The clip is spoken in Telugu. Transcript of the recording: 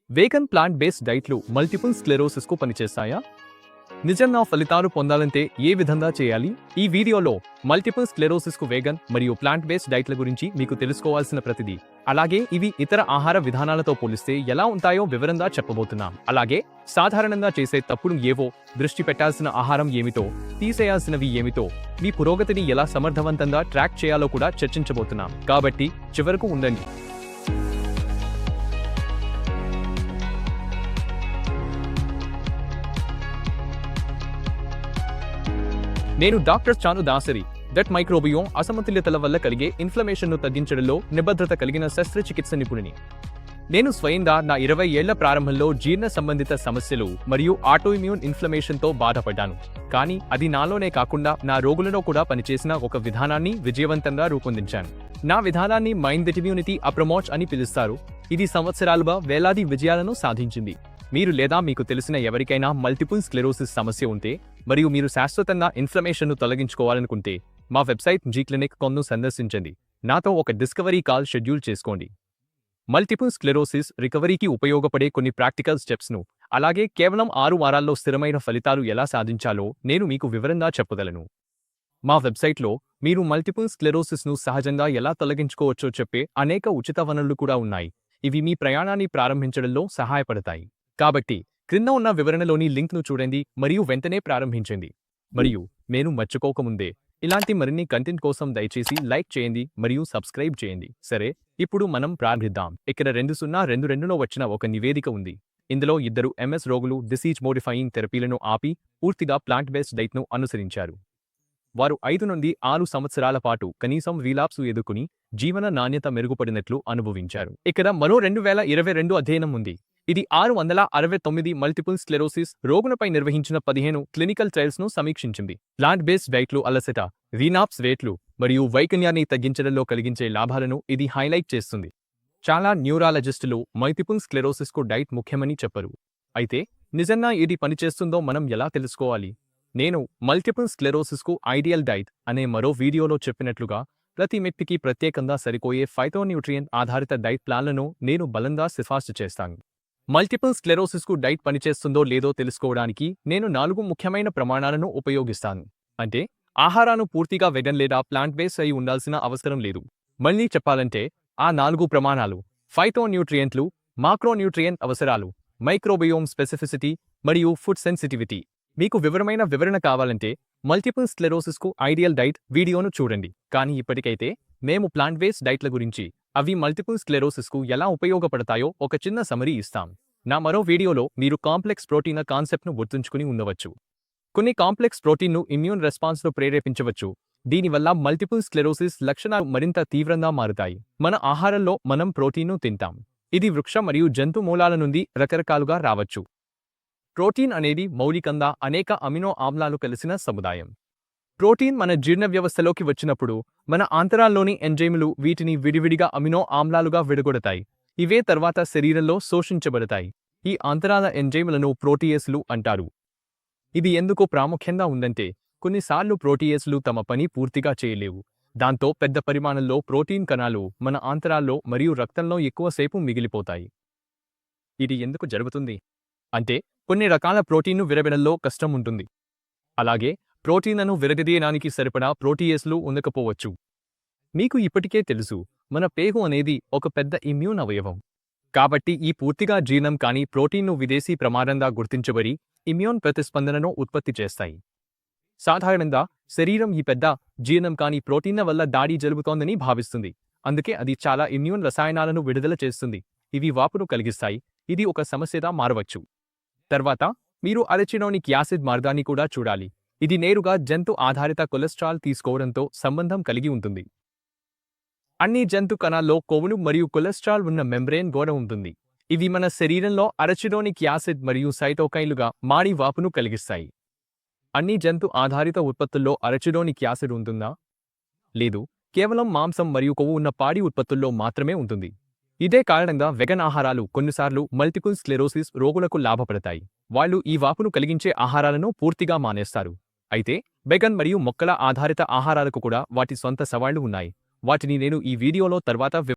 వేగన్ ప్లాంట్ బేస్డ్ డైట్లు మల్టిపుల్ స్క్లెరోసిస్కు పనిచేస్తాయా? నిజంగా ఫలితాలు పొందాలంటే ఏ విధంగా చేయాలి? ఈ వీడియోలో మల్టిపుల్ స్క్లెరోసిస్కు వేగన్ మరియు ప్లాంట్ బేస్డ్ డైట్ల గురించి మీకు తెలుసుకోవాల్సిన ప్రతిదీ, అలాగే ఇవి ఇతర ఆహార విధానాలతో పోలిస్తే ఎలా ఉంటాయో వివరంగా చెప్పబోతున్నాం. అలాగే సాధారణంగా చేసే తప్పుడు ఏవో, దృష్టి పెట్టాల్సిన ఆహారం ఏమిటో, తీసేయాల్సినవి ఏమిటో, మీ పురోగతిని ఎలా సమర్థవంతంగా ట్రాక్ చేయాలో కూడా చర్చించబోతున్నాం. కాబట్టి చివరకు ఉండండి. నేను డాక్టర్ చాను దాసరి. గట్ మైక్రోబియోమ్ అసమతుల్యతల వల్ల కలిగే ఇన్ఫ్లమేషన్ను తగ్గించడంలో నిబద్ధత కలిగిన శస్త్రచికిత్స నిపుణుని. నేను స్వయంగా నా 20 ఏళ్ల ప్రారంభంలో జీర్ణ సంబంధిత సమస్యలు మరియు ఆటోఇమ్యూన్ ఇన్ఫ్లమేషన్తో బాధపడ్డాను. కానీ అది నాలోనే కాకుండా నా రోగులలో కూడా పనిచేసిన ఒక విధానాన్ని విజయవంతంగా రూపొందించాను. నా విధానాన్ని మైండ్ ఇమ్యూనిటీ అప్రోచ్ అని పిలుస్తారు. ఇది సంవత్సరాలుగా వేలాది విజయాలను సాధించింది. మీరు లేదా మీకు తెలిసిన ఎవరికైనా మల్టిపుల్ స్క్లెరోసిస్ సమస్య ఉంటే మరియు మీరు శాశ్వతంగా ఇన్ఫ్లమేషన్ను తొలగించుకోవాలనుకుంటే మా వెబ్సైట్ gclinic.comను సందర్శించండి. నాతో ఒక డిస్కవరీ కాల్ షెడ్యూల్ చేసుకోండి. మల్టిపుల్ స్క్లెరోసిస్ రికవరీకి ఉపయోగపడే కొన్ని ప్రాక్టికల్ స్టెప్స్ను, అలాగే కేవలం 6 వారాల్లో స్థిరమైన ఫలితాలు ఎలా సాధించాలో నేను మీకు వివరంగా చెప్పగలను. మా వెబ్సైట్లో మీరు మల్టిపుల్ స్క్లెరోసిస్ను సహజంగా ఎలా తొలగించుకోవచ్చో చెప్పే అనేక ఉచిత వనరులు కూడా ఉన్నాయి. ఇవి మీ ప్రయాణాన్ని ప్రారంభించడంలో సహాయపడతాయి. కాబట్టి క్రింద ఉన్న వివరణలోని లింక్ను చూడండి మరియు వెంటనే ప్రారంభించండి. మరియు నేను మర్చిపోకముందే, ఇలాంటి మరిన్ని కంటెంట్ కోసం దయచేసి లైక్ చేయండి మరియు సబ్స్క్రైబ్ చేయండి. సరే, ఇప్పుడు మనం ప్రారంభిద్దాం. ఇక్కడ 2022లో వచ్చిన ఒక నివేదిక ఉంది. ఇందులో 2 MS రోగులు డిసీజ్ మోడిఫైయింగ్ థెరపీలను ఆపి పూర్తిగా ప్లాంట్ బేస్డ్ డైట్ను అనుసరించారు. వారు 5 నుండి 6 సంవత్సరాల పాటు కనీసం రీలాప్సు ఎదుర్కొని జీవన నాణ్యత మెరుగుపడినట్లు అనుభవించారు. ఇక్కడ మరో 2022 అధ్యయనం ఉంది. ఇది 669 మల్టిపుల్ స్క్లెరోసిస్ రోగులపై నిర్వహించిన 15 క్లినికల్ ట్రయల్స్ను సమీక్షించింది. ప్లాంట్ బేస్డ్ డైట్లు అలసట, రీనాప్స్ రేట్లు మరియు వైకల్యాన్ని తగ్గించడంలో కలిగించే లాభాలను ఇది హైలైట్ చేస్తుంది. చాలా న్యూరాలజిస్టులు మల్టిపుల్ స్క్లెరోసిస్కు డైట్ ముఖ్యమని చెప్పరు. అయితే నిజంగా ఇది పనిచేస్తుందో మనం ఎలా తెలుసుకోవాలి? నేను మల్టిపుల్ స్క్లెరోసిస్కు ఐడియల్ డైట్ అనే మరో వీడియోలో చెప్పినట్లుగా ప్రతి వ్యక్తికి ప్రత్యేకంగా సరిపోయే ఫైటోన్యూట్రియంట్ ఆధారిత డైట్ ప్లాన్లను నేను బలంగా సిఫార్సు చేస్తాను. మల్టిపుల్ స్క్లెరోసిస్కు డైట్ పనిచేస్తుందో లేదో తెలుసుకోవడానికి నేను 4 ముఖ్యమైన ప్రమాణాలను ఉపయోగిస్తాను. అంటే ఆహారాన్ని పూర్తిగా వెగన్ లేదా ప్లాంట్ బేస్ అయి ఉండాల్సిన అవసరం లేదు. మళ్ళీ చెప్పాలంటే ఆ 4 ప్రమాణాలు: ఫైటోన్యూట్రియంట్లు, మాక్రోన్యూట్రియంట్ అవసరాలు, మైక్రోబియోమ్ స్పెసిఫిసిటీ మరియు ఫుడ్ సెన్సిటివిటీ. మీకు వివరమైన వివరణ కావాలంటే మల్టిపుల్ స్క్లెరోసిస్కు ఐడియల్ డైట్ వీడియోను చూడండి. కానీ ఇప్పటికైతే మేము ప్లాంట్ బేస్డ్ డైట్ల గురించి, అవి మల్టిపుల్ స్క్లెరోసిస్కు ఎలా ఉపయోగపడతాయో ఒక చిన్న సమరీ ఇస్తాం. నా మరో వీడియోలో మీరు కాంప్లెక్స్ ప్రోటీన్ల కాన్సెప్ట్ను గుర్తుంచుకుని ఉండవచ్చు. కొన్ని కాంప్లెక్స్ ప్రోటీన్ను ఇమ్యూన్ రెస్పాన్స్ను ప్రేరేపించవచ్చు. దీనివల్ల మల్టిపుల్ స్క్లెరోసిస్ లక్షణాలు మరింత తీవ్రంగా మారుతాయి. మన ఆహారంలో మనం ప్రోటీన్ను తింటాం. ఇది వృక్ష మరియు జంతు మూలాల నుండి రకరకాలుగా రావచ్చు. ప్రోటీన్ అనేది మౌలికంగా అనేక అమినో ఆమ్లాలు కలిసిన సముదాయం. ప్రోటీన్ మన జీర్ణ వ్యవస్థలోకి వచ్చినప్పుడు మన ఆంతరాల్లోని ఎంజైములు వీటిని విడివిడిగా అమినో ఆమ్లాలుగా విడగొడతాయి. ఇవే తర్వాత శరీరంలో శోషించబడతాయి. ఈ ఆంతరాల ఎంజైములను ప్రోటీయేస్లు అంటారు. ఇది ఎందుకు ప్రాముఖ్యంగా ఉందంటే, కొన్నిసార్లు ప్రోటీయేస్లు తమ పని పూర్తిగా చేయలేవు. దాంతో పెద్ద పరిమాణంలో ప్రోటీన్ కణాలు మన ఆంతరాల్లో మరియు రక్తంలో ఎక్కువసేపు మిగిలిపోతాయి. ఇది ఎందుకు జరుగుతుంది అంటే, కొన్ని రకాల ప్రోటీన్ను విరగడంలో కష్టం ఉంటుంది. అలాగే ప్రోటీన్లను విరగదీయడానికి సరిపడా ప్రోటీయేస్లు ఉండకపోవచ్చు. మీకు ఇప్పటికే తెలుసు, మన పేగు అనేది ఒక పెద్ద ఇమ్యూన్ అవయవం. కాబట్టి ఈ పూర్తిగా జీర్ణం కాని ప్రోటీన్ను విదేశీ ప్రమాదంగా గుర్తించబడి ఇమ్యూన్ ప్రతిస్పందనను ఉత్పత్తి చేస్తాయి. సాధారణంగా శరీరం ఈ పెద్ద జీర్ణం కాని ప్రోటీన్ల వల్ల దాడి జరుగుతోందని భావిస్తుంది. అందుకే అది చాలా ఇమ్యూన్ రసాయనాలను విడుదల చేస్తుంది. ఇవి వాపును కలిగిస్తాయి. ఇది ఒక సమస్యగా మారవచ్చు. తర్వాత మీరు అరచినోనిక్ యాసిడ్ మార్గాన్ని కూడా చూడాలి. ఇది నేరుగా జంతు ఆధారిత కొలెస్ట్రాల్ తీసుకోవడంతో సంబంధం కలిగి ఉంటుంది. అన్ని జంతు కణాల్లో కొవ్వును మరియు కొలెస్ట్రాల్ ఉన్న మెంబ్రేన్ గోడ ఉంటుంది. ఇవి మన శరీరంలో అరచినోనిక్ యాసిడ్ మరియు సైటోకైన్లుగా మారి వాపును కలిగిస్తాయి. అన్ని జంతు ఆధారిత ఉత్పత్తుల్లో అరచినోనిక్ యాసిడ్ ఉంటుందా? లేదు, కేవలం మాంసం మరియు కొవ్వు ఉన్న పాడి ఉత్పత్తుల్లో మాత్రమే ఉంటుంది. ఇదే కారణంగా వెగన్ ఆహారాలు కొన్నిసార్లు మల్టిపుల్ స్క్లెరోసిస్ రోగులకు లాభపడతాయి. వాళ్ళు ఈ వాపును కలిగించే ఆహారాలను పూర్తిగా మానేస్తారు. అయితే వెగన్ మరియు మొక్కల ఆధారిత ఆహారాలకు కూడా వాటి సొంత సవాళ్లు ఉన్నాయి. వాటిని నేను ఈ వీడియోలో తర్వాత